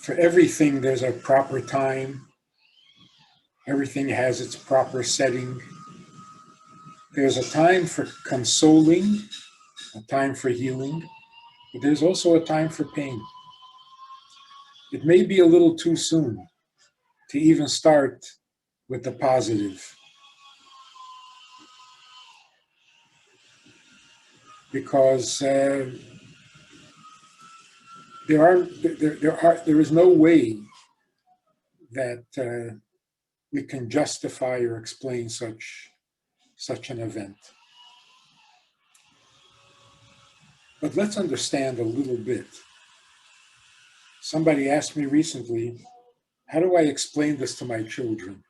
For everything, there's a proper time. Everything has its proper setting. There's a time for consoling, a time for healing, but there's also a time for pain. It may be a little too soon to even start with the positive, because there is no way that we can justify or explain such an event. But let's understand a little bit. Somebody asked me recently, how do I explain this to my children?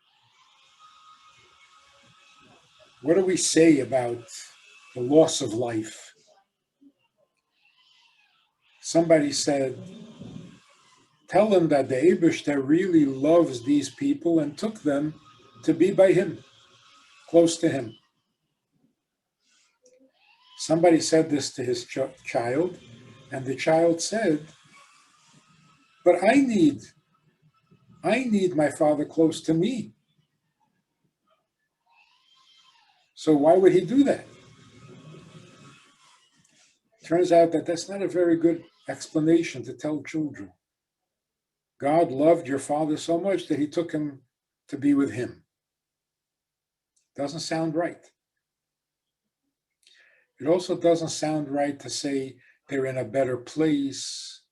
What do we say about the loss of life? Somebody said, tell them that the Eibishter really loves these people and took them to be by him, close to him. Somebody said this to his child, and the child said, but I need my father close to me. So why would he do that? Turns out that that's not a very good explanation to tell children. God loved your father so much that he took him to be with him. Doesn't sound right. It also doesn't sound right to say they're in a better place.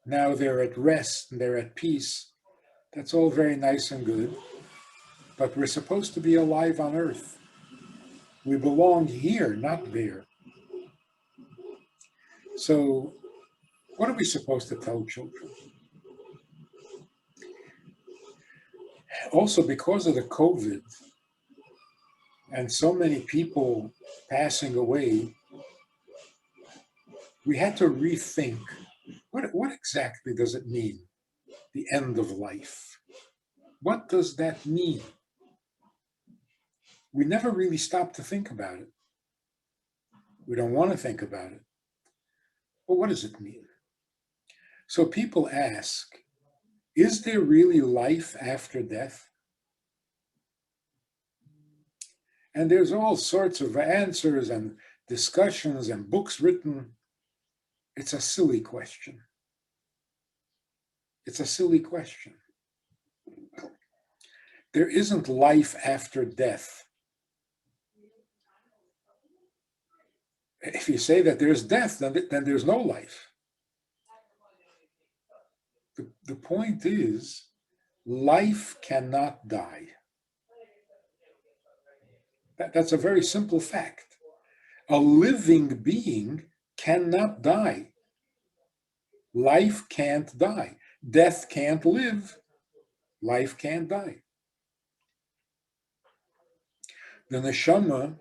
Now they're at rest and they're at peace. That's all very nice and good. But we're supposed to be alive on earth. We belong here, not there. So what are we supposed to tell children? Also, because of the COVID and so many people passing away, we had to rethink what exactly does it mean, the end of life? What does that mean? We never really stopped to think about it. We don't want to think about it. Well, what does it mean? So people ask, is there really life after death? And there's all sorts of answers and discussions and books written. It's a silly question. It's a silly question. There isn't life after death. If you say that there's death, then there's no life. The point is, life cannot die. That's a very simple fact. A living being cannot die. Life can't die. Death can't live. Life can't die. The neshama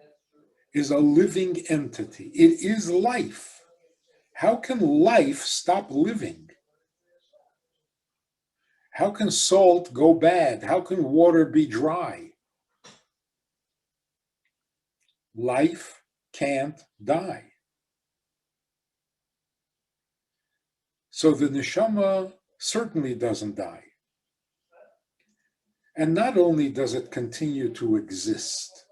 is a living entity. It is life. How can life stop living? How can salt go bad? How can water be dry? Life can't die. So the neshama certainly doesn't die. And not only does it continue to exist,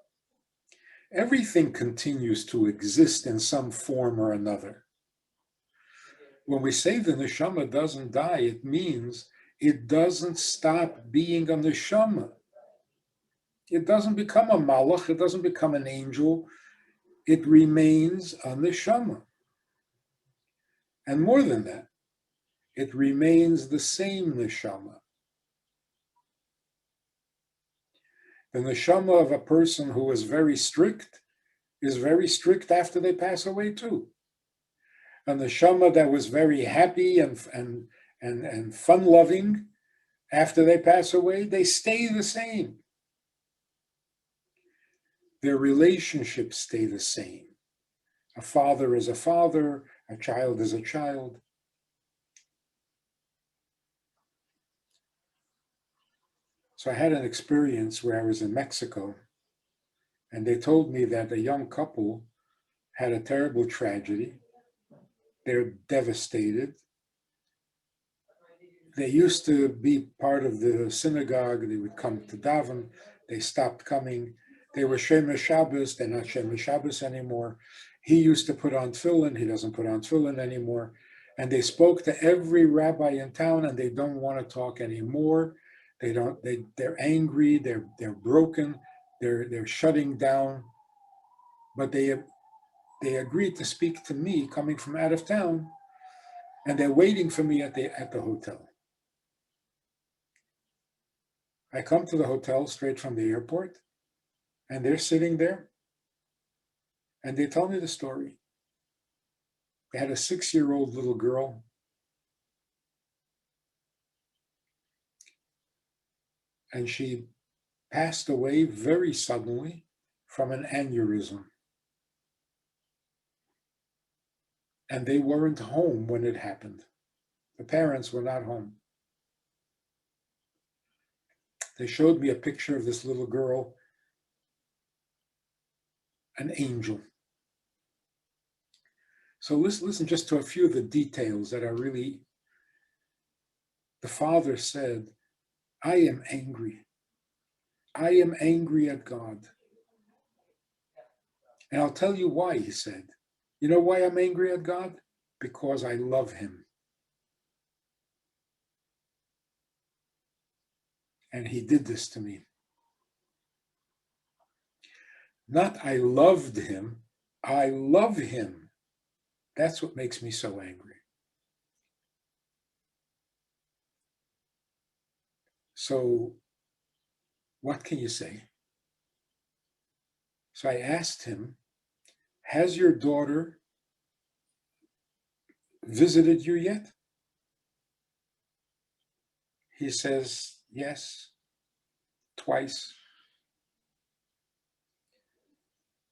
everything continues to exist in some form or another. When we say the neshama doesn't die, it means it doesn't stop being a neshama. It doesn't become a malach, it doesn't become an angel. It remains a neshama. And more than that, it remains the same neshama. The neshama of a person who is very strict after they pass away too. A neshama that was very happy and fun-loving, after they pass away, they stay the same. Their relationships stay the same. A father is a father, a child is a child. So I had an experience where I was in Mexico, and they told me that a young couple had a terrible tragedy. They're devastated. They used to be part of the synagogue. They would come to daven. They stopped coming. They were Shemesh Shabbos. They're not Shemesh Shabbos anymore. He used to put on tefillin. He doesn't put on tefillin anymore. And they spoke to every rabbi in town, and they don't want to talk anymore. They don't. They're angry. They're broken. They're shutting down. But they agreed to speak to me coming from out of town, and they're waiting for me at the hotel. I come to the hotel straight from the airport, and they're sitting there, and they tell me the story. They had a 6-year-old little girl, and she passed away very suddenly from an aneurysm. And they weren't home when it happened. The parents were not home. They showed me a picture of this little girl, an angel. So listen just to a few of the details that are really, the father said, I am angry. I am angry at God. And I'll tell you why, he said. You know why I'm angry at God? Because I love him. And he did this to me. Not I loved him, I love him. That's what makes me so angry. So what can you say? So I asked him, has your daughter visited you yet? He says, yes, twice.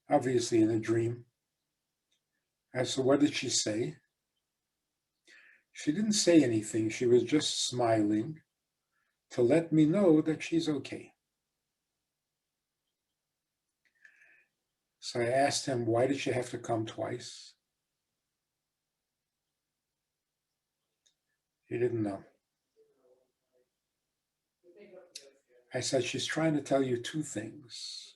Obviously in a dream. I said, what did she say? She didn't say anything. She was just smiling to let me know that she's okay. So I asked him, why did she have to come twice? He didn't know. I said, she's trying to tell you two things.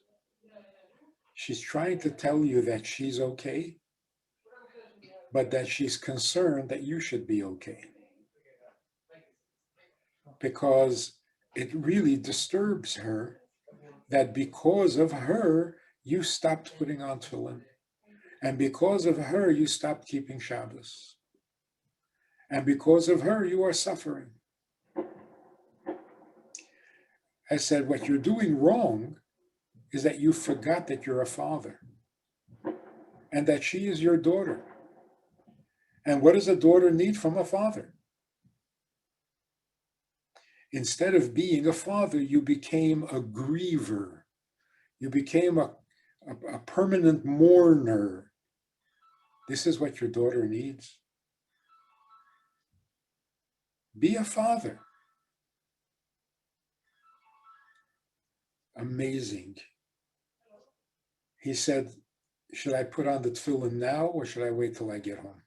She's trying to tell you that she's okay, but that she's concerned that you should be okay. Because it really disturbs her that because of her, you stopped putting on tefillin. And because of her, you stopped keeping Shabbos. And because of her, you are suffering. I said, what you're doing wrong is that you forgot that you're a father and that she is your daughter. And what does a daughter need from a father? Instead of being a father, you became a griever. You became a permanent mourner. This is what your daughter needs. Be a father. Amazing. He said, should I put on the tefillin now or should I wait till I get home?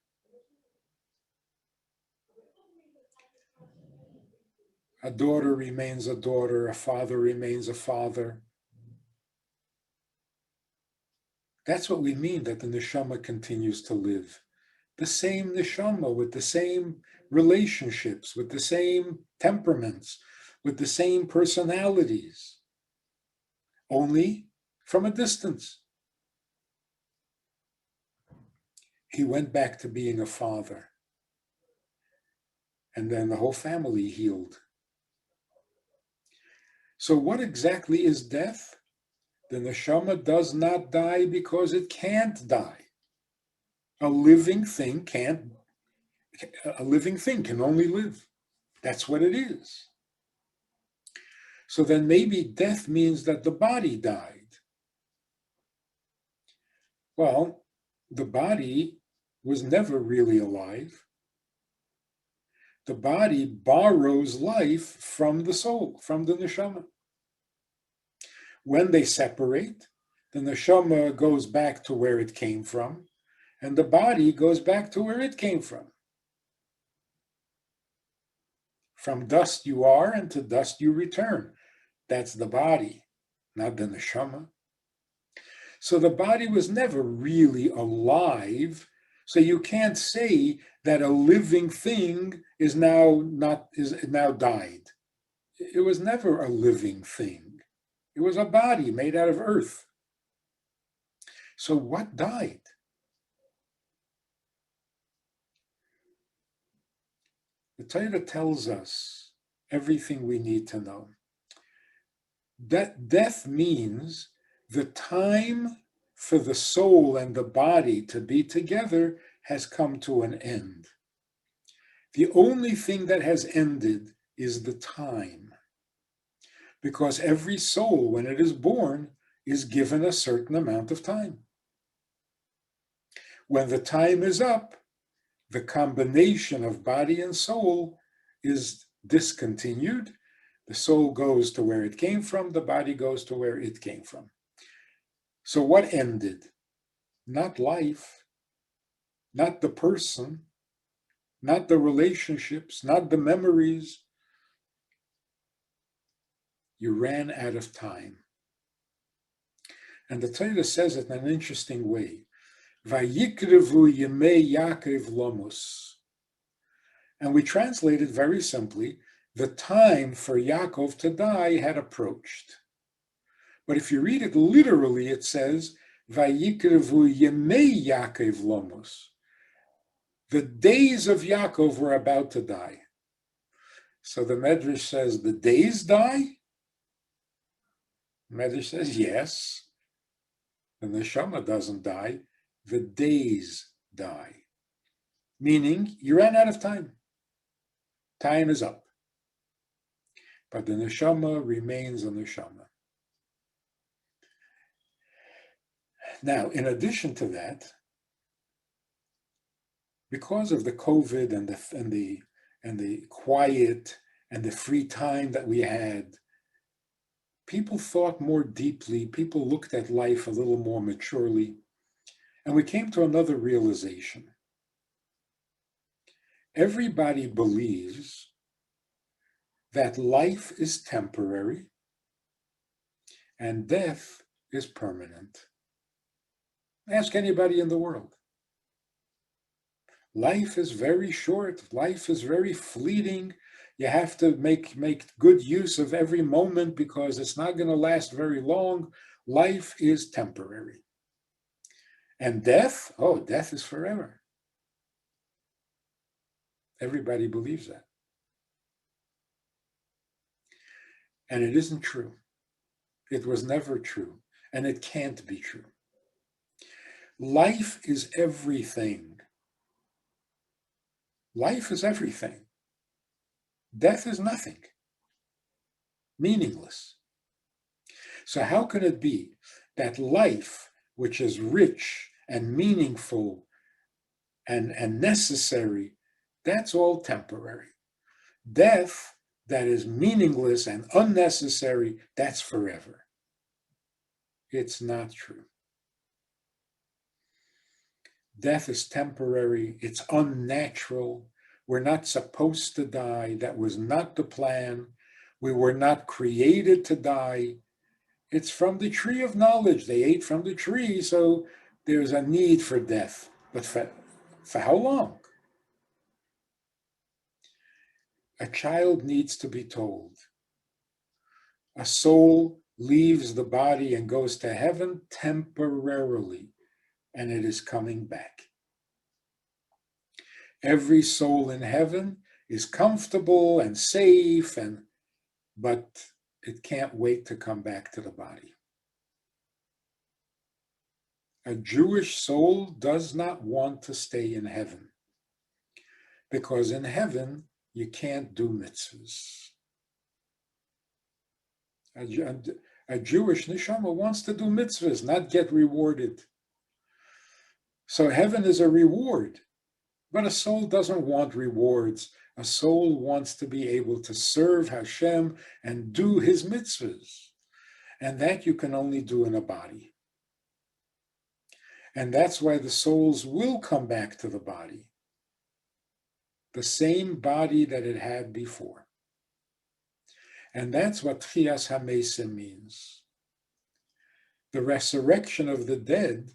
A daughter remains a daughter, a father remains a father. That's what we mean that the neshama continues to live. The same neshama with the same relationships, with the same temperaments, with the same personalities, only from a distance. He went back to being a father. And then the whole family healed. So what exactly is death? The neshama does not die because it can't die. A living thing can only live. That's what it is. So then maybe death means that the body died. Well, the body was never really alive. The body borrows life from the soul, from the neshama. When they separate, the neshama goes back to where it came from, and the body goes back to where it came from. From dust you are, and to dust you return. That's the body, not the neshama. So the body was never really alive. So you can't say that a living thing is now died. It was never a living thing. It was a body made out of earth. So what died? The Torah tells us everything we need to know. That death means the time for the soul and the body to be together has come to an end. The only thing that has ended is the time. Because every soul, when it is born, is given a certain amount of time. When the time is up, the combination of body and soul is discontinued. The soul goes to where it came from, the body goes to where it came from. So what ended? Not life, not the person, not the relationships, not the memories. You ran out of time. And the Torah says it in an interesting way. Vayikrevu yemei Yaakov lomus. And we translate it very simply, the time for Yaakov to die had approached. But if you read it literally, it says, Vayikrevu yemei Yaakov lomus. The days of Yaakov were about to die. So the Medrash says, the days die? The Medrash says, yes. The neshama doesn't die. The days die. Meaning, you ran out of time. Time is up. But the neshama remains a neshama. Now, in addition to that, because of the COVID and the quiet and the free time that we had, people thought more deeply, people looked at life a little more maturely, and we came to another realization. Everybody believes that life is temporary and death is permanent. Ask anybody in the world. Life is very short. Life is very fleeting. You have to make good use of every moment because it's not going to last very long. Life is temporary. And death, death is forever. Everybody believes that. And it isn't true. It was never true. And it can't be true. Life is everything. Life is everything. Death is nothing. Meaningless. So how can it be that life, which is rich and meaningful and necessary, that's all temporary? Death, that is meaningless and unnecessary, that's forever. It's not true. Death is temporary, it's unnatural. We're not supposed to die. That was not the plan. We were not created to die. It's from the tree of knowledge. They ate from the tree, so there's a need for death. But for how long? A child needs to be told. A soul leaves the body and goes to heaven temporarily, and it is coming back. Every soul in heaven is comfortable and safe, but it can't wait to come back to the body. A Jewish soul does not want to stay in heaven because in heaven you can't do mitzvahs. A Jewish neshama wants to do mitzvahs, not get rewarded. So heaven is a reward, but a soul doesn't want rewards. A soul wants to be able to serve Hashem and do his mitzvahs. And that you can only do in a body. And that's why the souls will come back to the body. The same body that it had before. And that's what Tchias HaMesim means. The resurrection of the dead,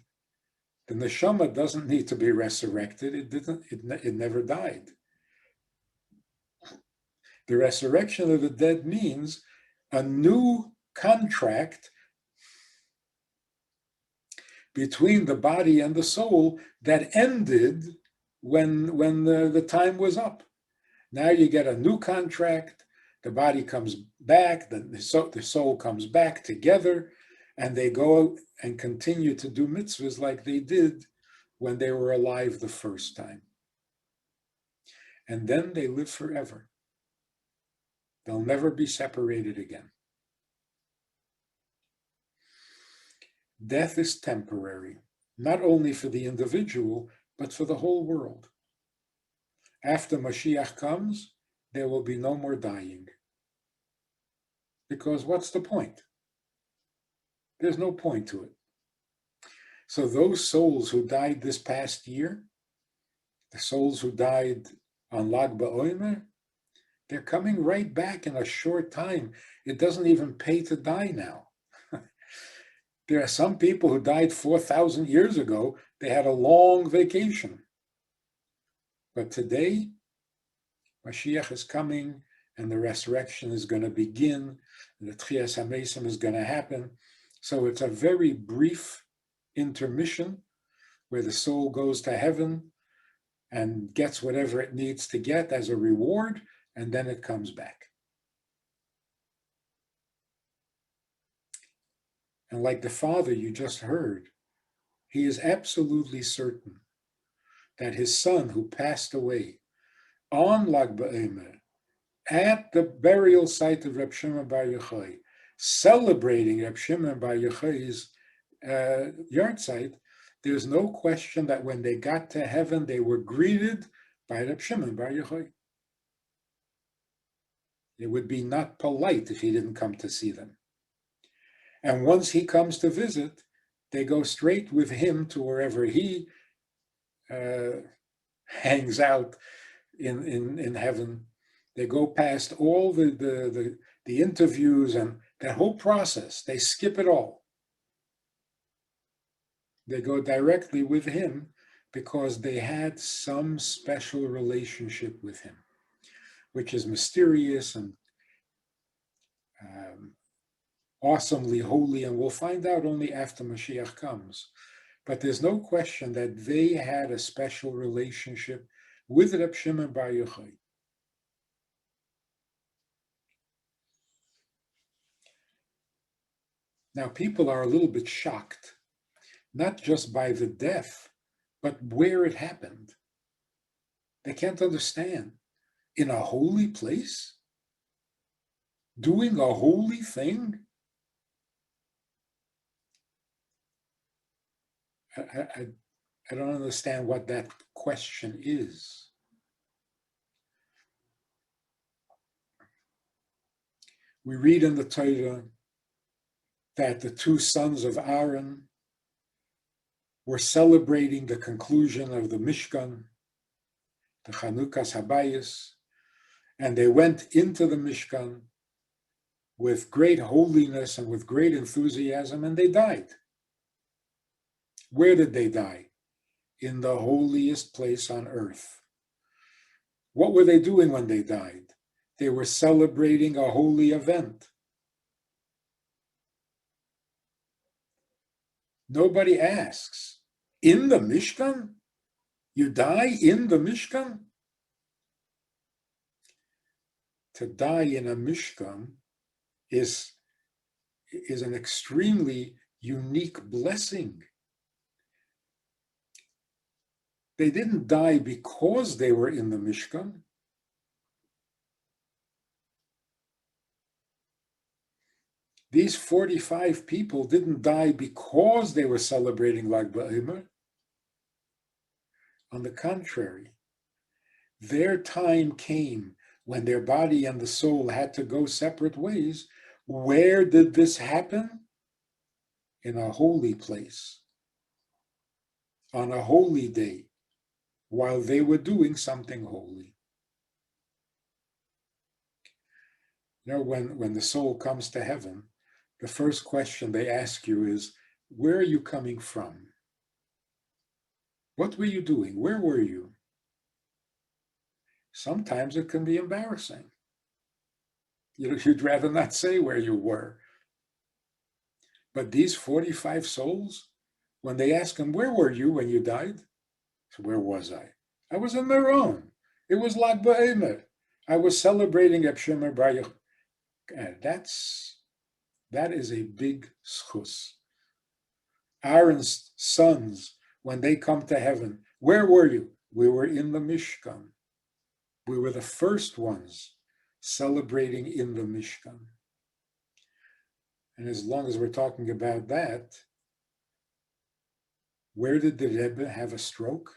the neshama doesn't need to be resurrected. It never died. The resurrection of the dead means a new contract between the body and the soul that ended when the time was up. Now you get a new contract, the body comes back, the soul comes back together, and they go and continue to do mitzvahs like they did when they were alive the first time. And then they live forever. They'll never be separated again. Death is temporary, not only for the individual, but for the whole world. After Mashiach comes, there will be no more dying. Because what's the point? There's no point to it. So those souls who died this past year, the souls who died on Lag BaOmer, they're coming right back in a short time. It doesn't even pay to die now. There are some people who died 4,000 years ago. They had a long vacation. But today, Mashiach is coming and the resurrection is going to begin. The Tchias HaMesim is going to happen. So it's a very brief intermission where the soul goes to heaven and gets whatever it needs to get as a reward, and then it comes back. And like the father you just heard, he is absolutely certain that his son who passed away on Lag BaOmer at the burial site of Reb Shimon Bar Yochai, celebrating Reb Shimon Bar Yochai's yard site, there's no question that when they got to heaven, they were greeted by Reb Shimon Bar Yochai. It would be not polite if he didn't come to see them. And once he comes to visit, they go straight with him to wherever he hangs out in heaven. They go past all the interviews and that whole process. They skip it all. They go directly with him because they had some special relationship with him, which is mysterious and awesomely holy, and we'll find out only after Mashiach comes. But there's no question that they had a special relationship with Reb Shimon Bar Yochai. Now, people are a little bit shocked, not just by the death, but where it happened. They can't understand. In a holy place? Doing a holy thing? I don't understand what that question is. We read in the Torah that the two sons of Aaron were celebrating the conclusion of the Mishkan, the Chanukas Habayis, and they went into the Mishkan with great holiness and with great enthusiasm, and they died. Where did they die? In the holiest place on earth. What were they doing when they died? They were celebrating a holy event. Nobody asks, in the Mishkan? You die in the Mishkan? To die in a Mishkan is an extremely unique blessing. They didn't die because they were in the Mishkan. These 45 people didn't die because they were celebrating Lag BaOmer. On the contrary, their time came when their body and the soul had to go separate ways. Where did this happen? In a holy place, on a holy day, while they were doing something holy. When the soul comes to heaven, the first question they ask you is, where are you coming from? What were you doing? Where were you? Sometimes it can be embarrassing. You'd rather not say where you were. But these 45 souls, when they ask them, where were you when you died? So where was I? I was in Meron. It was Lag BaOmer. I was celebrating Ebshemer Bar Yochai. That is a big schus. Aaron's sons, when they come to heaven, where were you? We were in the Mishkan. We were the first ones celebrating in the Mishkan. And as long as we're talking about that, where did the Rebbe have a stroke?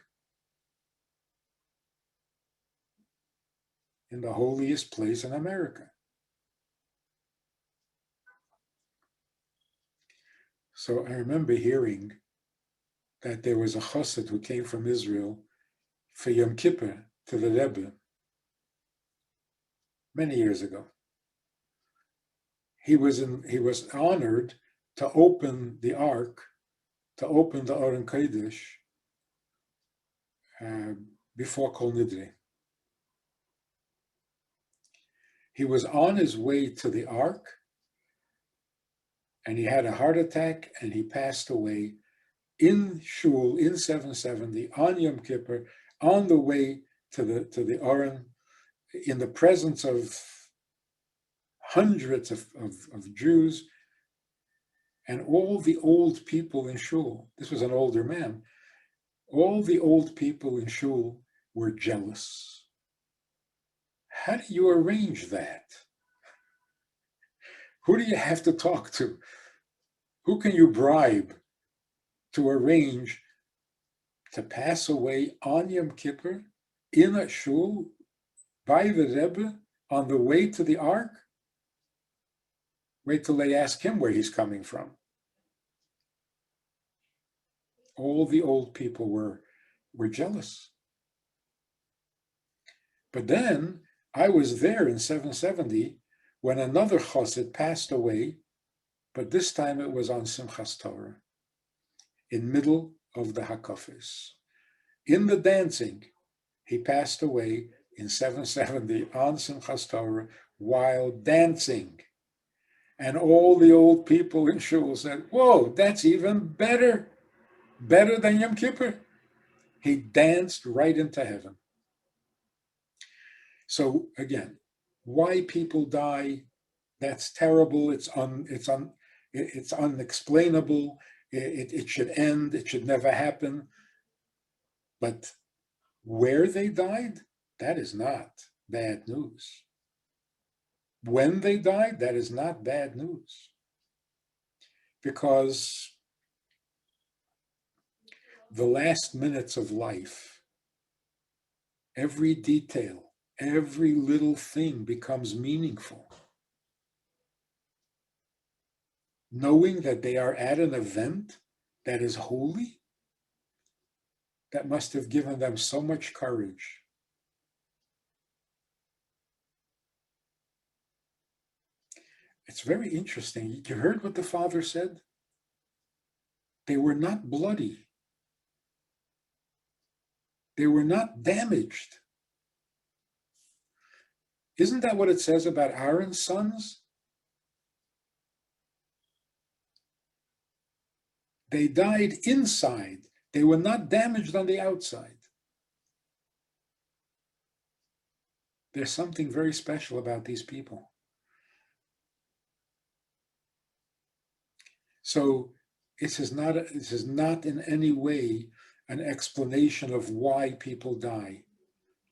In the holiest place in America. So I remember hearing that there was a chassid who came from Israel for Yom Kippur to the Rebbe many years ago. He was honored to open the Ark, to open the Aron Kodesh before Kol Nidre. He was on his way to the Ark, and he had a heart attack, and he passed away in Shul in 770 on Yom Kippur, on the way to the Aron, in the presence of hundreds of Jews and all the old people in Shul. This was an older man. All the old people in Shul were jealous. How do you arrange that? Who do you have to talk to? Who can you bribe to arrange to pass away on Yom Kippur in a shul by the Rebbe on the way to the Ark? Wait till they ask him where he's coming from. All the old people were jealous. But then I was there in 770 when another chassid passed away, but this time it was on Simchas Torah, in middle of the Hakafis. In the dancing, he passed away in 770 on Simchas Torah while dancing. And all the old people in Shul said, whoa, that's even better than Yom Kippur. He danced right into heaven. So again, why people die, that's terrible. It's unexplainable. It should end. It should never happen. But where they died, that is not bad news. When they died, that is not bad news. Because the last minutes of life, every detail, every little thing becomes meaningful. Knowing that they are at an event that is holy, that must have given them so much courage. It's very interesting. You heard what the father said? They were not bloody. They were not damaged. Isn't that what it says about Aaron's sons? They died inside. They were not damaged on the outside. There's something very special about these people. So this is not in any way an explanation of why people die.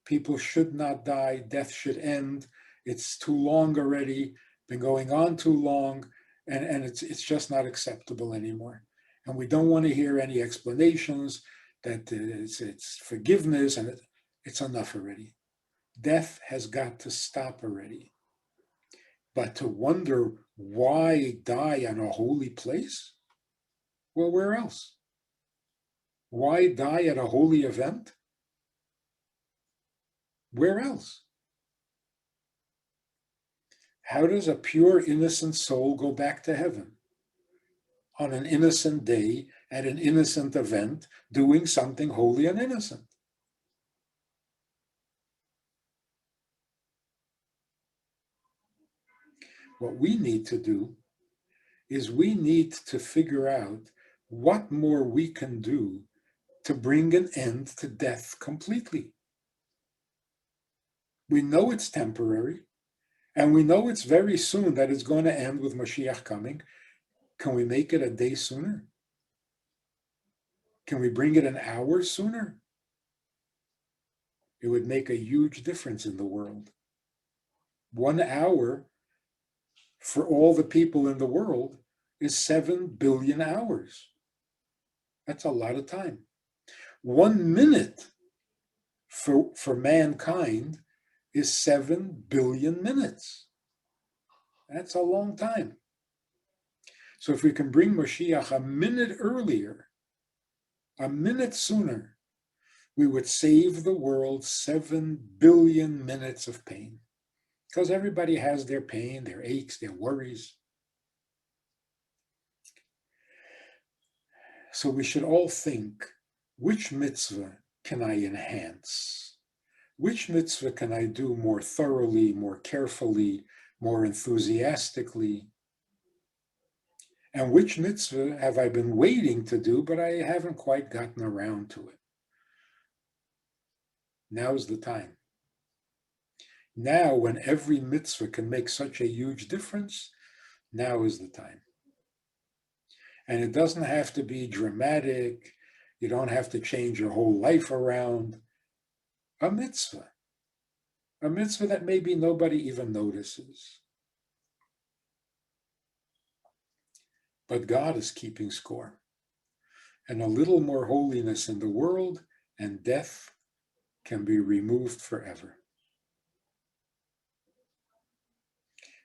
People should not die. Death should end. It's too long already, been going on too long, and it's just not acceptable anymore. And we don't want to hear any explanations that it's forgiveness, and it's enough already. Death has got to stop already. But to wonder why die on a holy place? Well, where else? Why die at a holy event? Where else? How does a pure, innocent soul go back to heaven? On an innocent day, at an innocent event, doing something holy and innocent. What we need to do is we need to figure out what more we can do to bring an end to death completely. We know it's temporary, and we know it's very soon that it's going to end with Mashiach coming. Can we make it a day sooner? Can we bring it an hour sooner? It would make a huge difference in the world. 1 hour for all the people in the world is 7 billion hours. That's a lot of time. 1 minute for mankind is 7 billion minutes. That's a long time. So if we can bring Mashiach a minute earlier, a minute sooner, we would save the world 7 billion minutes of pain. Because everybody has their pain, their aches, their worries. So we should all think, which mitzvah can I enhance? Which mitzvah can I do more thoroughly, more carefully, more enthusiastically? And which mitzvah have I been waiting to do, but I haven't quite gotten around to it? Now's the time. Now, when every mitzvah can make such a huge difference, now is the time. And it doesn't have to be dramatic. You don't have to change your whole life around. A mitzvah that maybe nobody even notices. But God is keeping score. And a little more holiness in the world, and death can be removed forever.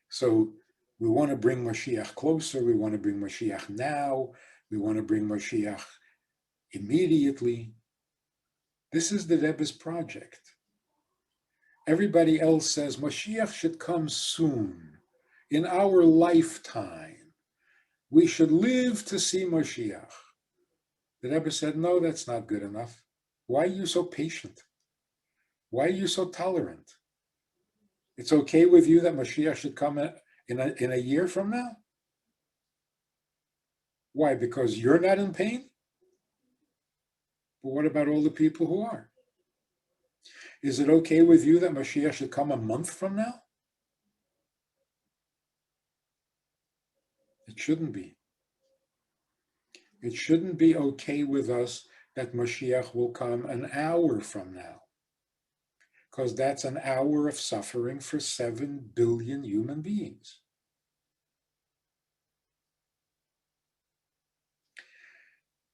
So we want to bring Mashiach closer. We want to bring Mashiach now. We want to bring Mashiach immediately. This is the Rebbe's project. Everybody else says Mashiach should come soon, in our lifetime. We should live to see Mashiach. The Rebbe said, no, that's not good enough. Why are you so patient? Why are you so tolerant? It's okay with you that Mashiach should come in a year from now? Why? Because you're not in pain? But what about all the people who are? Is it okay with you that Mashiach should come a month from now? It shouldn't be. It shouldn't be okay with us that Mashiach will come an hour from now, because that's an hour of suffering for 7 billion human beings.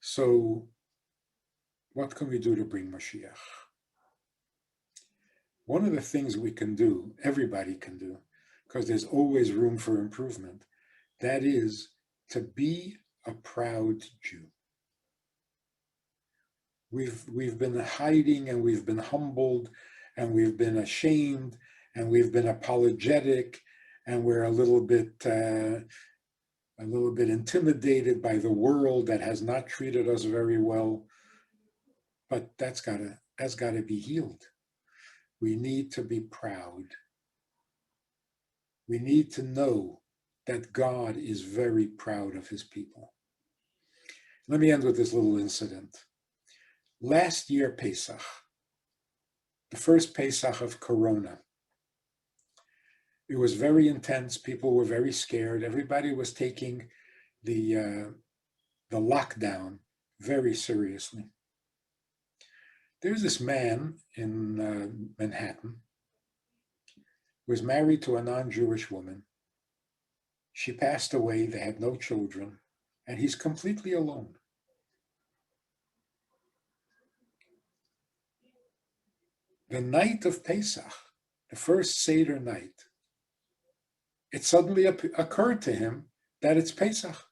So, what can we do to bring Mashiach? One of the things we can do, everybody can do, because there's always room for improvement, that is to be a proud Jew. We've been hiding, and we've been humbled, and we've been ashamed, and we've been apologetic, and we're a little bit intimidated by the world that has not treated us very well. But that's gotta be healed. We need to be proud. We need to know that God is very proud of his people. Let me end with this little incident. Last year, Pesach, the first Pesach of Corona, it was very intense. People were very scared. Everybody was taking the lockdown very seriously. There's this man in Manhattan who was married to a non-Jewish woman. She passed away. They had no children, and he's completely alone. The night of Pesach, the first Seder night, it suddenly occurred to him that it's Pesach.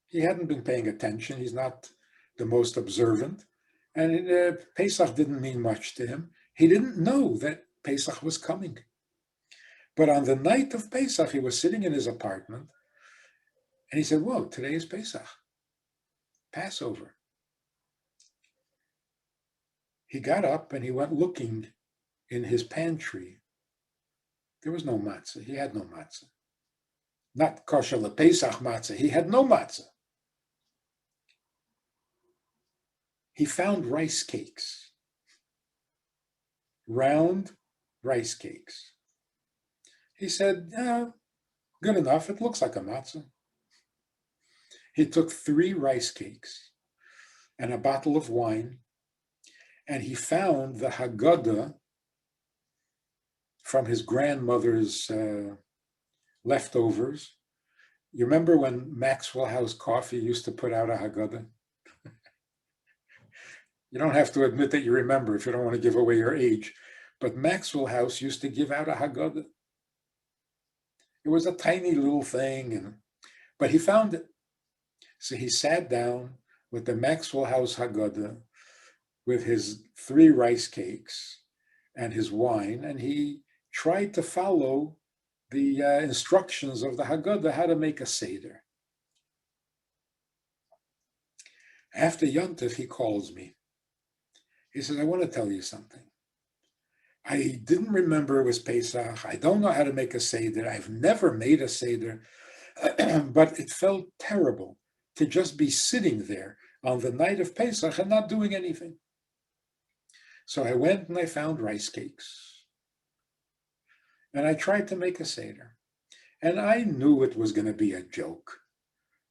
He hadn't been paying attention. He's not the most observant. And Pesach didn't mean much to him. He didn't know that Pesach was coming. But on the night of Pesach, he was sitting in his apartment and he said, whoa, today is Pesach, Passover. He got up and he went looking in his pantry. There was no matzah. He had no matzah. Not kosher Pesach matzah. He had no matzah. He found rice cakes, round rice cakes. He said, good enough. It looks like a matzah. He took 3 rice cakes and a bottle of wine, and he found the Haggadah from his grandmother's leftovers. You remember when Maxwell House Coffee used to put out a Haggadah? You don't have to admit that you remember if you don't want to give away your age, but Maxwell House used to give out a Haggadah. It was a tiny little thing, but he found it. So he sat down with the Maxwell House Haggadah, with his 3 rice cakes and his wine, and he tried to follow the instructions of the Haggadah, how to make a Seder. After Yontif, he calls me. He says, I want to tell you something. I didn't remember it was Pesach. I don't know how to make a Seder. I've never made a Seder, but it felt terrible to just be sitting there on the night of Pesach and not doing anything. So I went and I found rice cakes. And I tried to make a Seder. And I knew it was going to be a joke.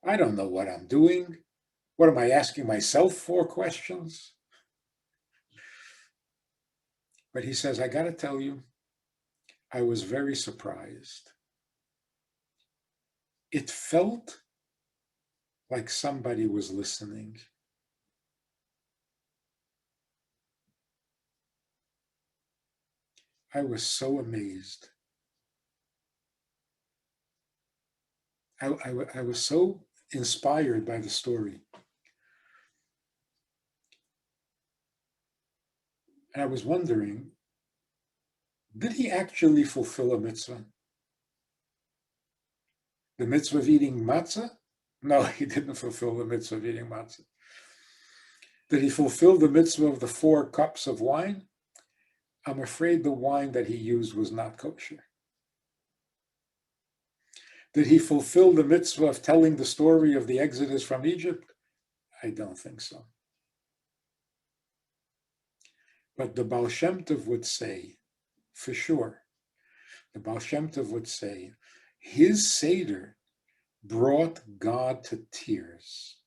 I don't know what I'm doing. What am I asking myself for questions? But he says, I got to tell you, I was very surprised. It felt like somebody was listening. I was so amazed. I was so inspired by the story. And I was wondering, did he actually fulfill a mitzvah? The mitzvah of eating matzah? No, he didn't fulfill the mitzvah of eating matzah. Did he fulfill the mitzvah of the 4 cups of wine? I'm afraid the wine that he used was not kosher. Did he fulfill the mitzvah of telling the story of the Exodus from Egypt? I don't think so. But the Baal Shem Tov would say, for sure, the Baal Shem Tov would say, his Seder brought God to tears.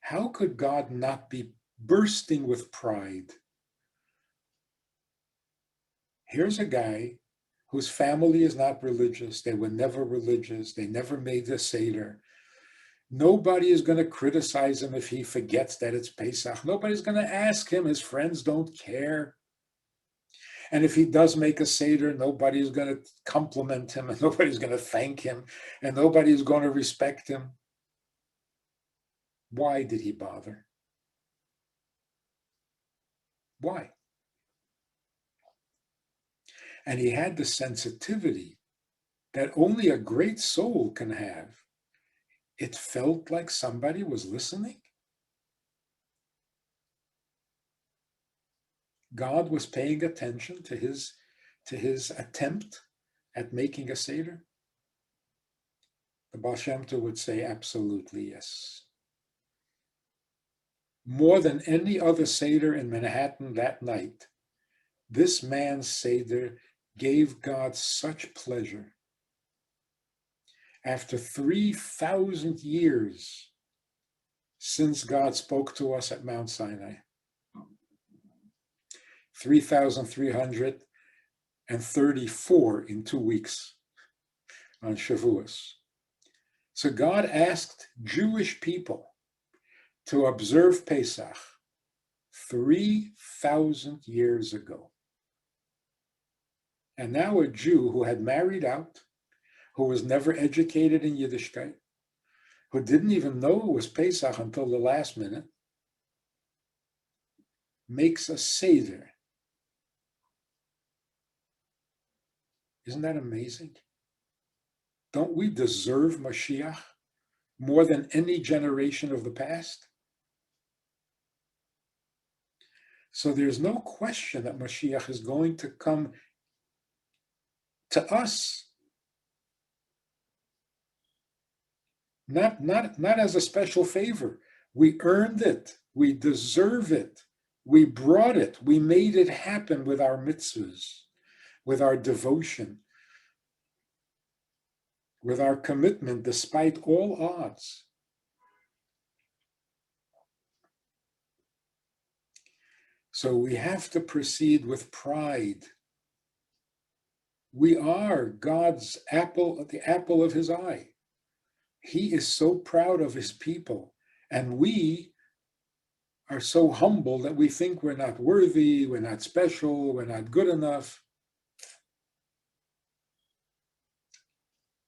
How could God not be bursting with pride? Here's a guy whose family is not religious. They were never religious. They never made the Seder. Nobody is going to criticize him if he forgets that it's Pesach. Nobody's going to ask him. His friends don't care. And if he does make a Seder, nobody's going to compliment him, and nobody's going to thank him, and nobody's going to respect him. Why did he bother? Why? And he had the sensitivity that only a great soul can have. It felt like somebody was listening. God was paying attention to his attempt at making a Seder. The Baal Shem Tov would say, absolutely yes. More than any other Seder in Manhattan that night, this man's Seder gave God such pleasure. After 3,000 years since God spoke to us at Mount Sinai, 3,334 in 2 weeks on Shavuos. So God asked Jewish people to observe Pesach 3,000 years ago. And now a Jew who had married out, who was never educated in Yiddishkeit, who didn't even know it was Pesach until the last minute, makes a Seder Isn't that amazing? Don't we deserve Mashiach more than any generation of the past? So there's no question that Mashiach is going to come to us. Not as a special favor. We earned it. We deserve it. We brought it. We made it happen with our mitzvahs, with our devotion, with our commitment despite all odds. So we have to proceed with pride. We are God's apple, the apple of his eye. He is so proud of his people, and we are so humble that we think we're not worthy, we're not special, we're not good enough.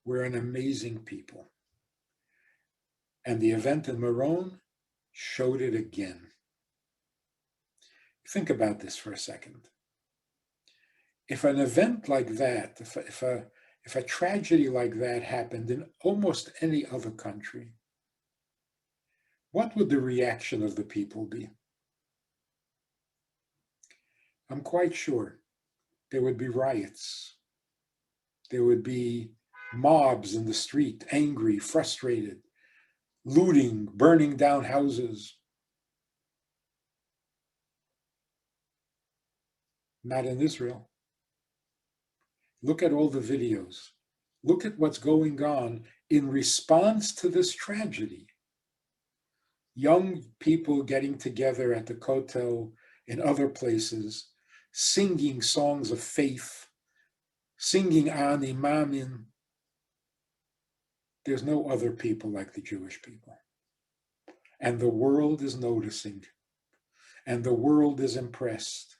We're an amazing people. And the event in Meron showed it again. Think about this for a second. If an event like that, if a tragedy like that happened in almost any other country, what would the reaction of the people be? I'm quite sure there would be riots. There would be mobs in the street, angry, frustrated, looting, burning down houses. Not in Israel. Look at all the videos. Look at what's going on in response to this tragedy. Young people getting together at the Kotel, in other places, singing songs of faith, singing Ani Mamin. There's no other people like the Jewish people. And the world is noticing. And the world is impressed.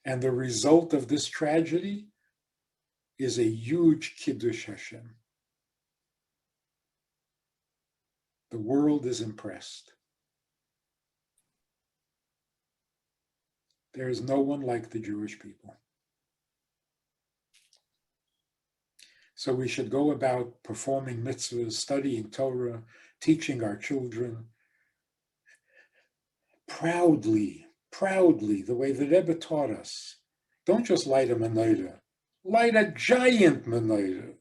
And the result of this tragedy is a huge Kiddush Hashem. The world is impressed. There is no one like the Jewish people. So we should go about performing mitzvahs, studying Torah, teaching our children, proudly, the way the Rebbe taught us. Don't just light a menorah. Light a giant menorah.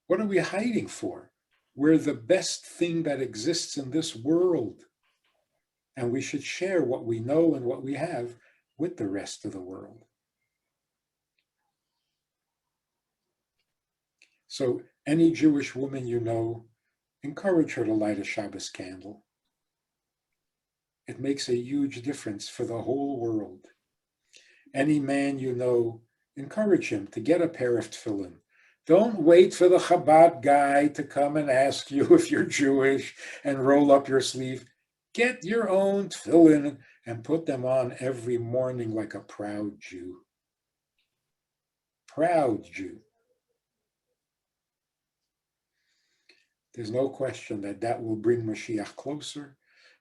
What are we hiding for? We're the best thing that exists in this world. And we should share what we know and what we have with the rest of the world. So any Jewish woman you know, encourage her to light a Shabbos candle. It makes a huge difference for the whole world. Any man you know, encourage him to get a pair of tefillin. Don't wait for the Chabad guy to come and ask you if you're Jewish and roll up your sleeve. Get your own tefillin and put them on every morning like a proud Jew. Proud Jew. There's no question that will bring Mashiach closer.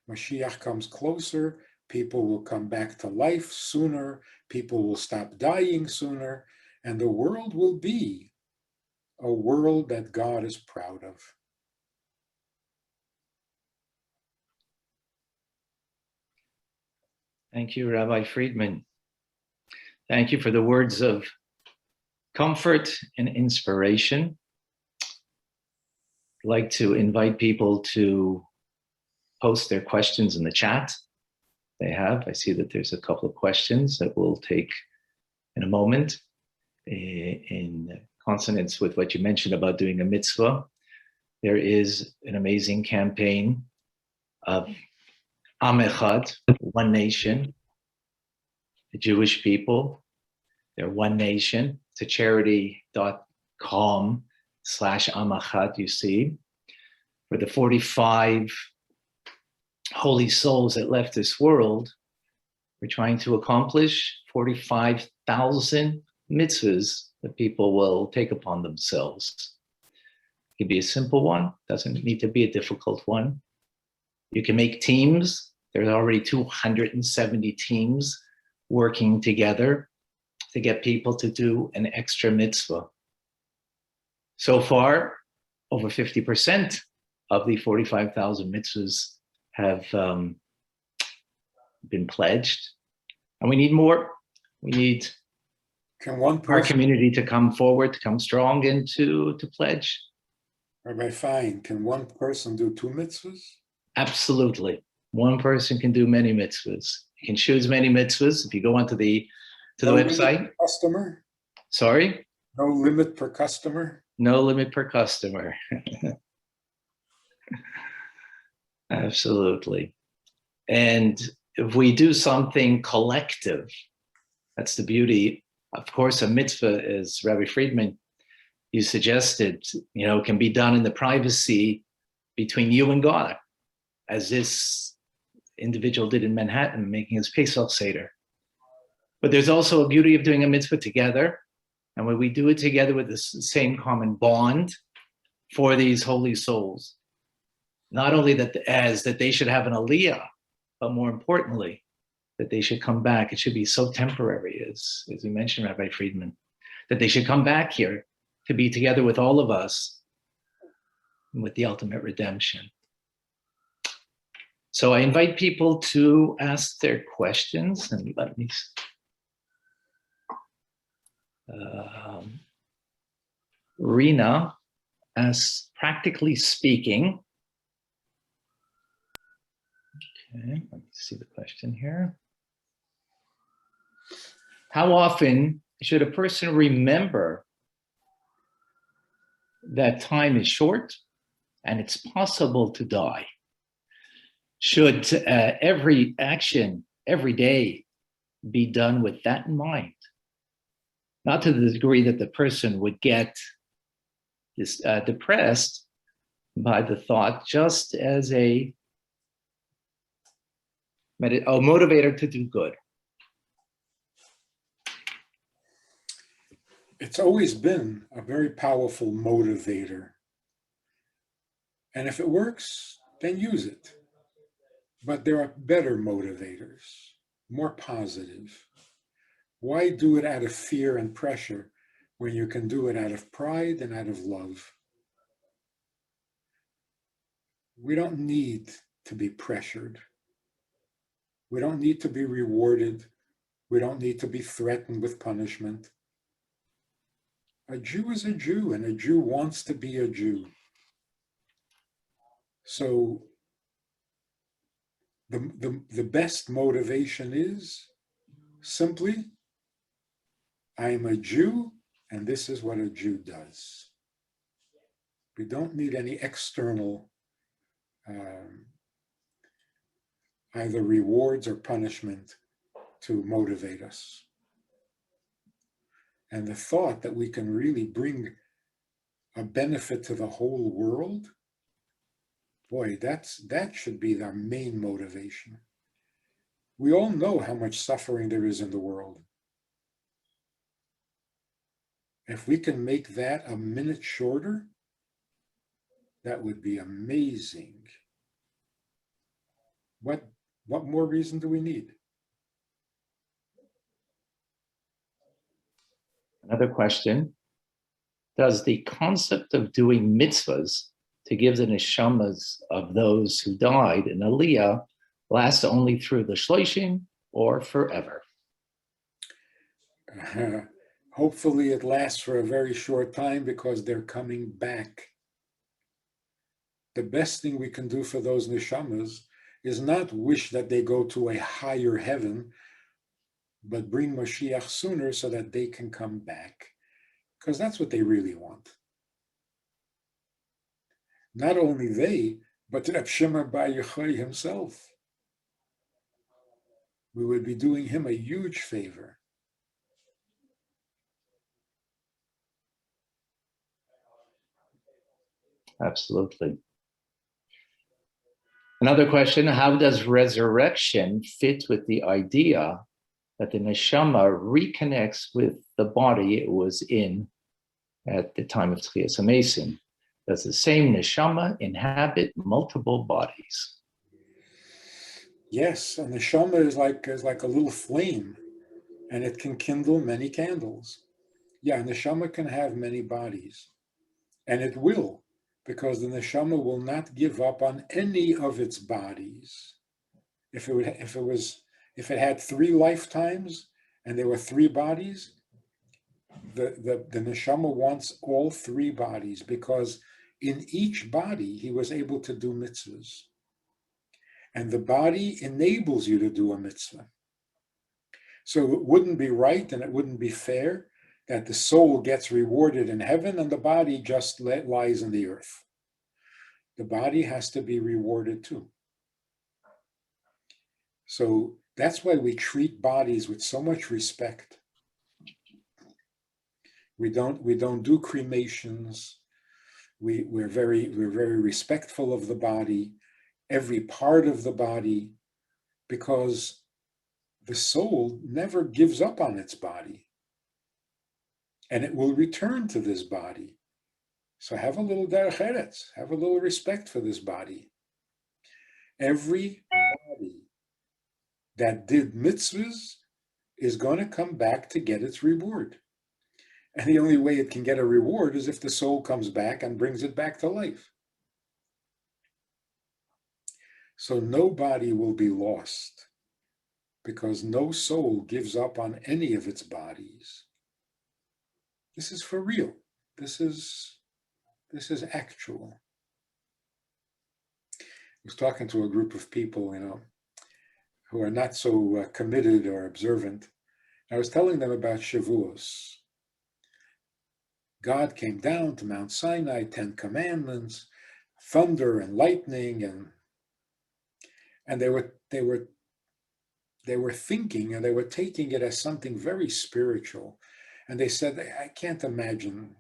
Mashiach comes closer, people will come back to life sooner, people will stop dying sooner, and the world will be a world that God is proud of. Thank you, Rabbi Friedman. Thank you for the words of comfort and inspiration. I'd like to invite people to post their questions in the chat. They have. I see that there's a couple of questions that we'll take in a moment. In consonance with what you mentioned about doing a mitzvah, there is an amazing campaign of Am Echad, one nation, the Jewish people. They're one nation. It's a charity.com/Am Echad, you see. For the 45 holy souls that left this world, we're trying to accomplish 45,000 mitzvahs that people will take upon themselves. It could be a simple one, doesn't need to be a difficult one. You can make teams. There's already 270 teams working together to get people to do an extra mitzvah. So far, over 50% of the 45,000 mitzvahs have been pledged. And we need more. We need our community to come forward, to come strong, and to pledge. Rabbi Fine, can one person do 2 mitzvahs? Absolutely. One person can do many mitzvahs. You can choose many mitzvahs. If you go onto the website. Customer? Sorry? No limit per customer? No limit per customer. Absolutely. And if we do something collective, that's the beauty. Of course, a mitzvah, as Rabbi Friedman, you suggested, can be done in the privacy between you and God, as this individual did in Manhattan, making his Pesach Seder. But there's also a beauty of doing a mitzvah together. And when we do it together with the same common bond for these holy souls, not only that they should have an aliyah, but more importantly, that they should come back. It should be so temporary, as you mentioned, Rabbi Friedman, that they should come back here to be together with all of us with the ultimate redemption. So I invite people to ask their questions, and let me Rena asks, practically speaking, okay, let me see the question here. How often should a person remember that time is short and it's possible to die? Should every action, every day, be done with that in mind? Not to the degree that the person would get depressed by the thought, just as a motivator to do good. It's always been a very powerful motivator. And if it works, then use it. But there are better motivators, more positive. Why do it out of fear and pressure when you can do it out of pride and out of love? We don't need to be pressured. We don't need to be rewarded. We don't need to be threatened with punishment. A Jew is a Jew, and a Jew wants to be a Jew. So the best motivation is simply, I'm a Jew, and this is what a Jew does. We don't need any external either rewards or punishment to motivate us. And the thought that we can really bring a benefit to the whole world, boy, that should be our main motivation. We all know how much suffering there is in the world. If we can make that a minute shorter, that would be amazing. What more reason do we need? Another question. Does the concept of doing mitzvahs to give the neshamas of those who died in Aliyah last only through the Shloshim or forever? Hopefully it lasts for a very short time because they're coming back. The best thing we can do for those neshamas is not wish that they go to a higher heaven, but bring Mashiach sooner so that they can come back, because that's what they really want. Not only they, but Reb Shimon Bar Yochai himself. We would be doing him a huge favor. Absolutely. Another question, how does resurrection fit with the idea that the neshama reconnects with the body it was in at the time of Tchias HaMesim? Does the same neshama inhabit multiple bodies? Yes, a neshama is like a little flame. and it can kindle many candles. Yeah, neshama can have many bodies, and it will, because the neshama will not give up on any of its bodies. If it had 3 lifetimes and there were 3 bodies, the neshama wants all 3 bodies, because in each body he was able to do mitzvahs. And the body enables you to do a mitzvah. So it wouldn't be right and it wouldn't be fair that the soul gets rewarded in heaven and the body just lies in the earth. The body has to be rewarded too. So that's why we treat bodies with so much respect. We don't do cremations. We're very respectful of the body, every part of the body, because the soul never gives up on its body, and it will return to this body. So have a little derech eretz, have a little respect for this body. Every body that did mitzvahs is going to come back to get its reward. And the only way it can get a reward is if the soul comes back and brings it back to life. So no body will be lost, because no soul gives up on any of its bodies. This is for real. This is actual. I was talking to a group of people, who are not so committed or observant. I was telling them about Shavuos. God came down to Mount Sinai, 10 commandments, thunder and lightning, and they were thinking, and they were taking it as something very spiritual. And they said, I can't imagine.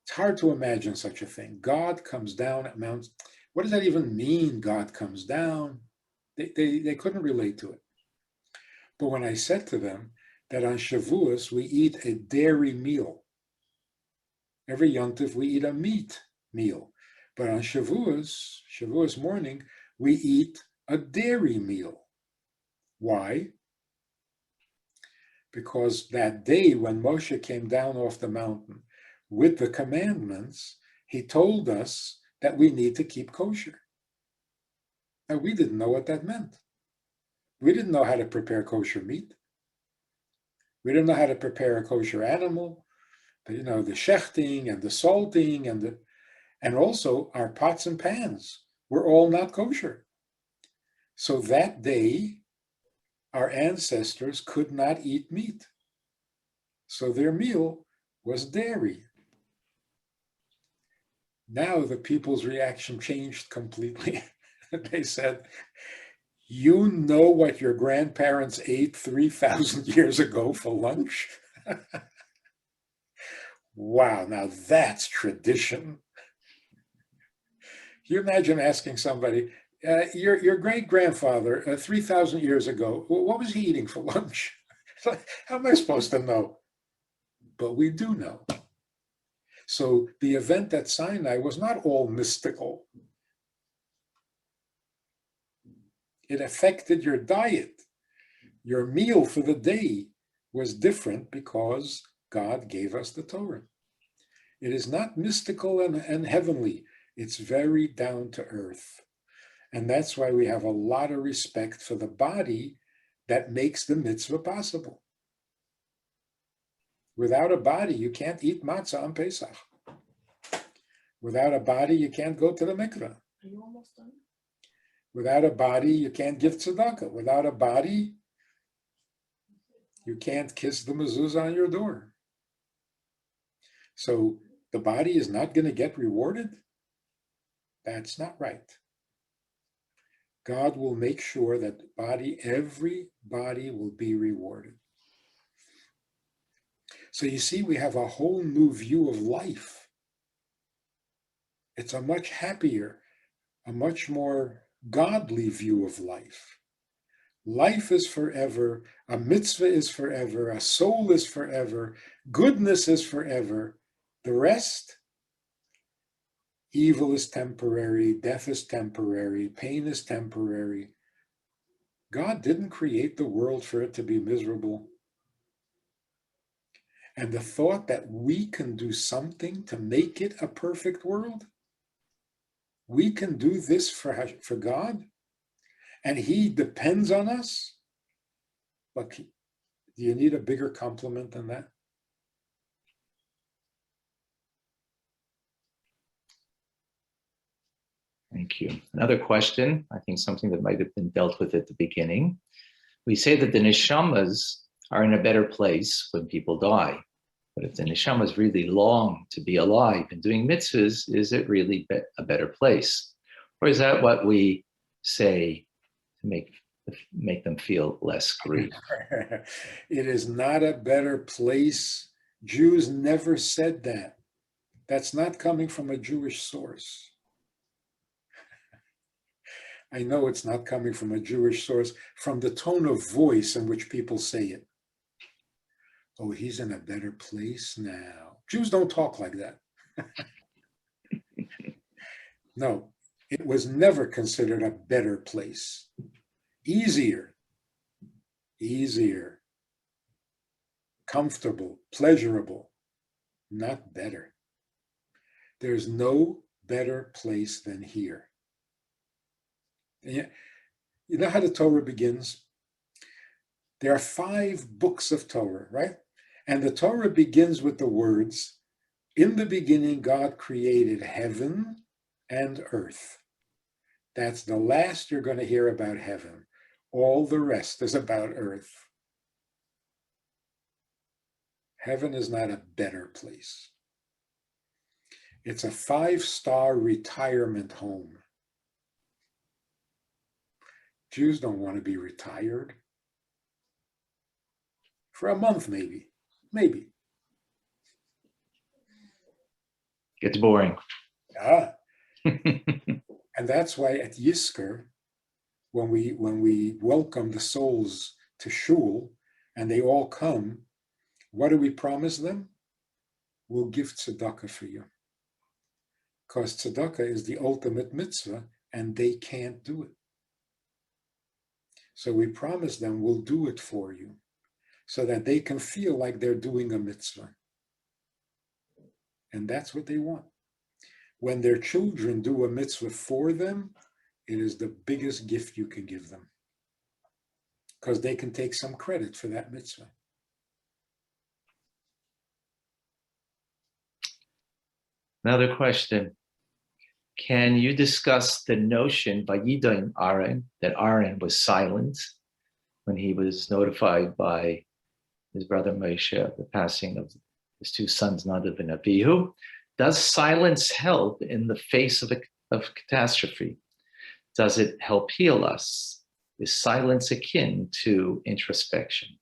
It's hard to imagine such a thing. God comes down at Mount. What does that even mean? God comes down. They couldn't relate to it. But when I said to them that on Shavuos we eat a dairy meal, every Yontif we eat a meat meal, but on Shavuos morning, we eat a dairy meal. Why? Because that day when Moshe came down off the mountain with the commandments, he told us that we need to keep kosher. Now, we didn't know what that meant. We didn't know how to prepare kosher meat. We didn't know how to prepare a kosher animal, the shechting and the salting and also our pots and pans were all not kosher. So that day, our ancestors could not eat meat. So their meal was dairy. Now the people's reaction changed completely. They said, you know what your grandparents ate 3,000 years ago for lunch? Wow, now that's tradition. Can you imagine asking somebody, your great-grandfather 3,000 years ago, what was he eating for lunch? How am I supposed to know? But we do know. So the event at Sinai was not all mystical. It affected your diet. Your meal for the day was different because God gave us the Torah. It is not mystical and heavenly. It's very down to earth. And that's why we have a lot of respect for the body that makes the mitzvah possible. Without a body, you can't eat matzah on Pesach. Without a body, you can't go to the mikveh. Are you almost done? Without a body, you can't give tzedakah. Without a body, you can't kiss the mezuzah on your door. So the body is not going to get rewarded? That's not right. God will make sure that every body will be rewarded. So you see, we have a whole new view of life. It's a much happier, a much more godly view of life. Life is forever, a mitzvah is forever, a soul is forever, goodness is forever. The rest, evil is temporary, death is temporary, pain is temporary. God didn't create the world for it to be miserable. And the thought that we can do something to make it a perfect world, we can do this for God, and he depends on us. But do you need a bigger compliment than that? Thank you. Another question, I think something that might have been dealt with at the beginning. We say that the neshamas are in a better place when people die. But if the neshamas really long to be alive and doing mitzvahs, is it really a better place? Or is that what we say to make them feel less grief? It is not a better place. Jews never said that. That's not coming from a Jewish source. I know it's not coming from a Jewish source, from the tone of voice in which people say it. Oh, he's in a better place now. Jews don't talk like that. No, it was never considered a better place. Easier, comfortable, pleasurable, not better. There's no better place than here. And you know how the Torah begins? There are 5 books of Torah, right? And the Torah begins with the words, in the beginning, God created heaven and earth. That's the last you're going to hear about heaven. All the rest is about earth. Heaven is not a better place. It's a 5-star retirement home. Jews don't want to be retired. For a month, maybe. Gets boring. Ah. And that's why at Yizkor, when we welcome the souls to shul and they all come, what do we promise them? We'll give tzedakah for you. Because tzedakah is the ultimate mitzvah and they can't do it. So we promise them we'll do it for you so that they can feel like they're doing a mitzvah. And that's what they want. When their children do a mitzvah for them, it is the biggest gift you can give them. Because they can take some credit for that mitzvah. Another question. Can you discuss the notion by Yidon Aaron that Aaron was silent when he was notified by his brother Moshe of the passing of his 2 sons, Nadav and Abihu? Does silence help in the face of catastrophe? Does it help heal us? Is silence akin to introspection?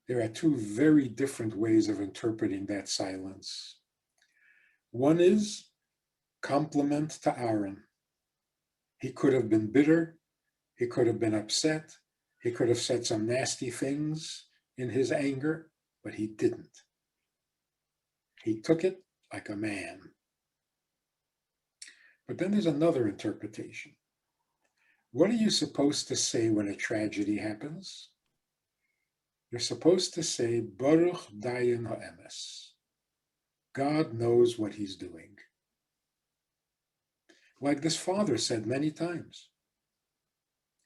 There are 2 very different ways of interpreting that silence. One is compliment to Aaron. He could have been bitter. He could have been upset. He could have said some nasty things in his anger, but he didn't. He took it like a man. But then there's another interpretation. What are you supposed to say when a tragedy happens? You're supposed to say, Baruch Dayan Ha'emes. God knows what he's doing. Like this father said many times.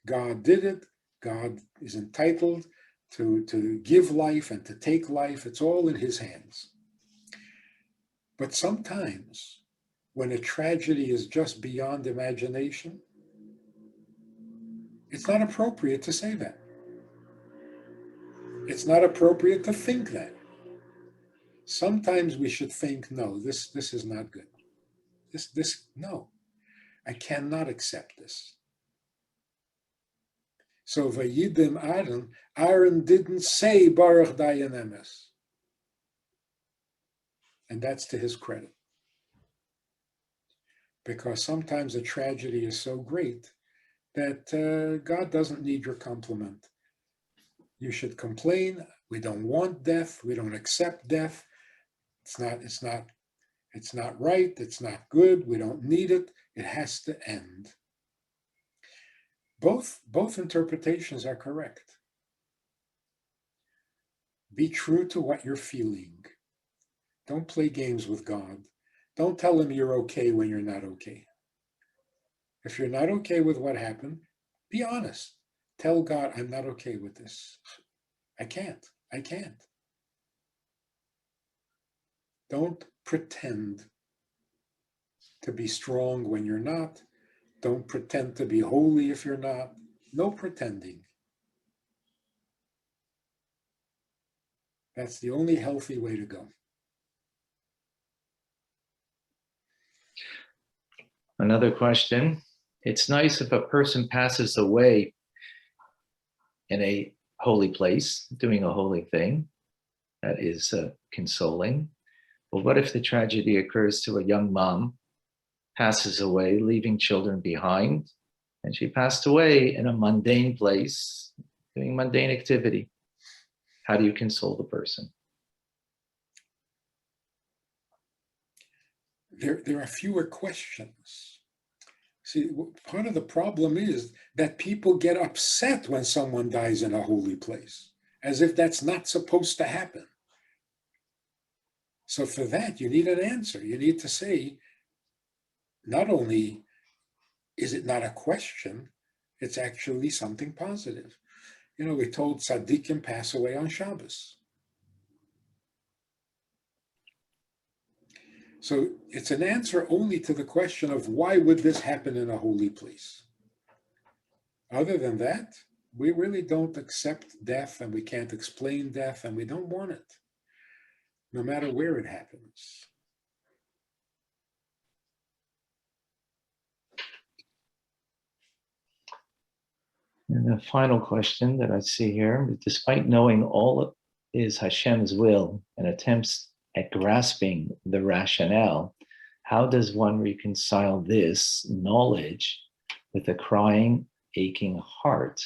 God did it. God is entitled to give life and to take life. It's all in his hands. But sometimes, when a tragedy is just beyond imagination, it's not appropriate to say that. It's not appropriate to think that. Sometimes we should think, no, this is not good. No, I cannot accept this. So Vayidim Aaron didn't say Baruch Dayan Emes. And that's to his credit. Because sometimes a tragedy is so great that God doesn't need your compliment. You should complain. We don't want death. We don't accept death. It's not right. It's not good. We don't need it. It has to end. Both interpretations are correct. Be true to what you're feeling. Don't play games with God. Don't tell him you're okay when you're not okay. If you're not okay with what happened, be honest. Tell God, I'm not okay with this. I can't. I can't. Don't pretend to be strong when you're not. Don't pretend to be holy if you're not. No pretending. That's the only healthy way to go. Another question. It's nice if a person passes away in a holy place, doing a holy thing. That is consoling. But what if the tragedy occurs to a young mom, passes away, leaving children behind, and she passed away in a mundane place, doing mundane activity? How do you console the person? There are fewer questions. See, part of the problem is that people get upset when someone dies in a holy place, as if that's not supposed to happen. So for that, you need an answer. You need to say, not only is it not a question, it's actually something positive. You know, we told tzaddikim pass away on Shabbos. So it's an answer only to the question of why would this happen in a holy place? Other than that, we really don't accept death, and we can't explain death, and we don't want it, no matter where it happens. And the final question that I see here, despite knowing all is Hashem's will and attempts at grasping the rationale, how does one reconcile this knowledge with a crying, aching heart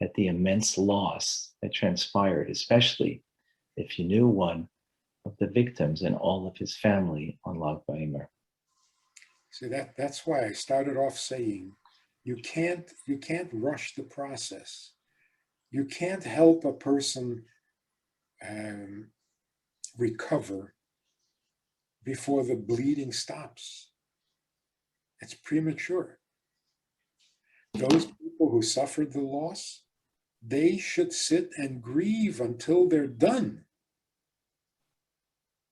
at the immense loss that transpired, especially if you knew one of the victims and all of his family on Lag BaOmer? See, that's why I started off saying you can't rush the process. You can't help a person recover before the bleeding stops. It's premature. Those people who suffered the loss, they should sit and grieve until they're done.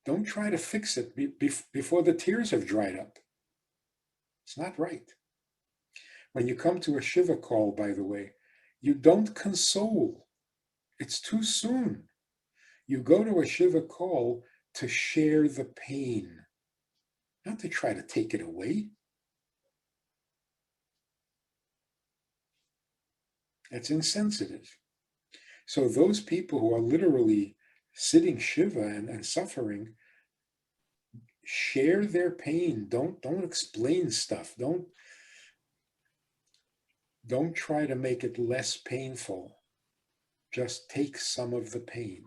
Don't try to fix it before the tears have dried up. It's not right. When you come to a Shiva call, by the way, you don't console. It's too soon. You go to a Shiva call to share the pain, not to try to take it away. That's insensitive. So those people who are literally sitting Shiva and suffering, share their pain. Don't explain stuff. Don't try to make it less painful. Just take some of the pain.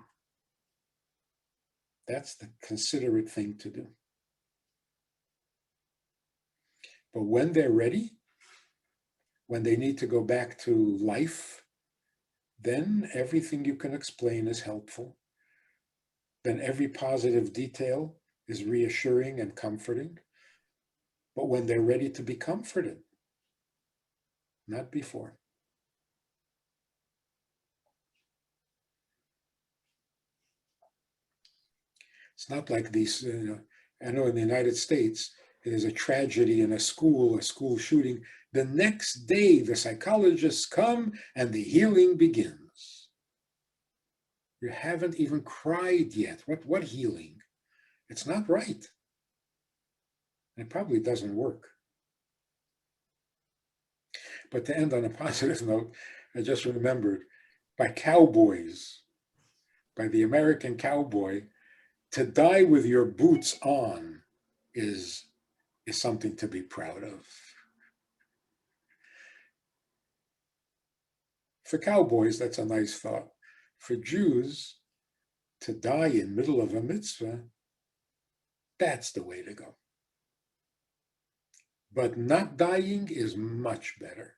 That's the considerate thing to do. But when they're ready, when they need to go back to life, then everything you can explain is helpful. Then every positive detail is reassuring and comforting. But when they're ready to be comforted, not before. It's not like these, I know in the United States, there's a tragedy in a school shooting. The next day, the psychologists come and the healing begins. You haven't even cried yet. What healing? It's not right. It probably doesn't work. But to end on a positive note, I just remembered by cowboys, by the American cowboy, to die with your boots on is something to be proud of. For cowboys, that's a nice thought. For Jews, to die in middle of a mitzvah, that's the way to go. But not dying is much better.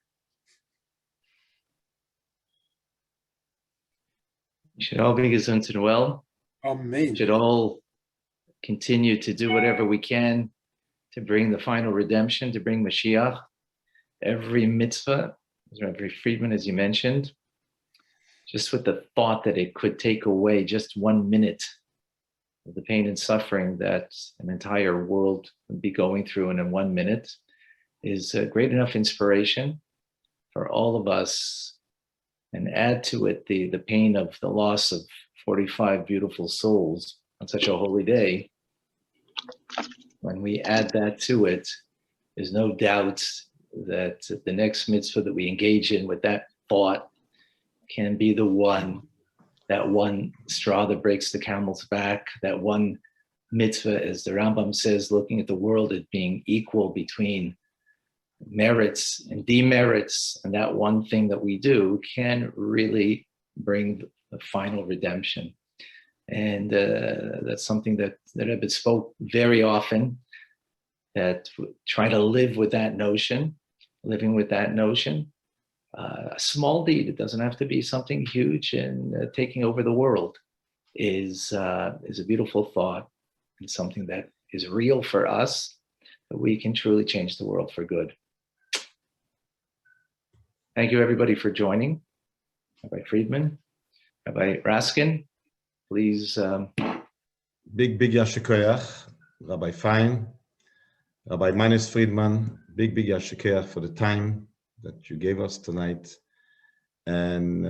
We should all be gesund and well. Amen. We should all continue to do whatever we can to bring the final redemption, to bring Mashiach. Every mitzvah, Rabbi Friedman, as you mentioned, just with the thought that it could take away just 1 minute of the pain and suffering that an entire world would be going through in 1 minute is a great enough inspiration for all of us, and add to it the pain of the loss of 45 beautiful souls on such a holy day. When we add that to it, there's no doubt that the next mitzvah that we engage in with that thought can be that one straw that breaks the camel's back, that one mitzvah, as the Rambam says, looking at the world as being equal between merits and demerits, and that one thing that we do can really bring the final redemption. And that's something that Rabbi spoke very often, that try to live with that notion, living with that notion. A small deed, it doesn't have to be something huge, and taking over the world is a beautiful thought, and something that is real for us, that we can truly change the world for good. Thank you, everybody, for joining. Rabbi Friedman, Rabbi Raskin, please. Big Yasher Koyach, Rabbi Fein, Rabbi Minus Friedman, big Yasher Koyach for the time that you gave us tonight. And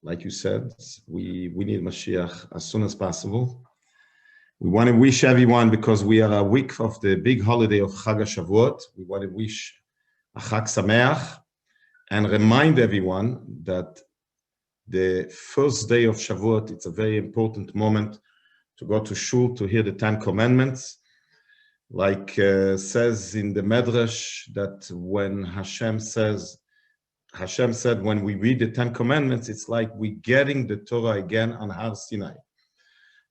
like you said, we need Mashiach as soon as possible. We want to wish everyone, because we are a week of the big holiday of Chag HaShavuot, we want to wish a Chag Sameach, and remind everyone that the first day of Shavuot, it's a very important moment to go to Shul to hear the 10 Commandments. Like says in the Medrash, that when Hashem said, when we read the 10 Commandments, it's like we're getting the Torah again on Har Sinai.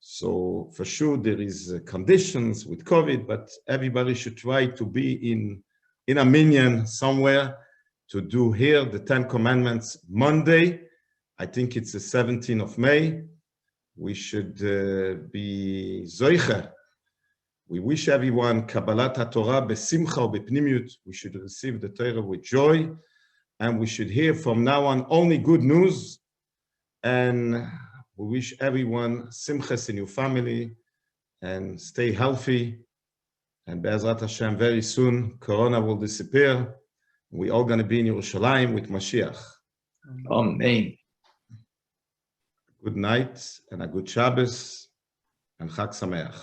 So for sure there is conditions with COVID, but everybody should try to be in a minyan somewhere to do here the 10 Commandments Monday. I think it's the 17th of May. We should be zoicher. We wish everyone Kabbalat HaTorah besimcha or bepnimiyut. We should receive the Torah with joy, and we should hear from now on only good news. And we wish everyone simchas in your family, and stay healthy. And Be'ezrat Hashem, very soon Corona will disappear. We're all going to be in Yerushalayim with Mashiach. Amen. Good night and a good Shabbos and Chag Sameach.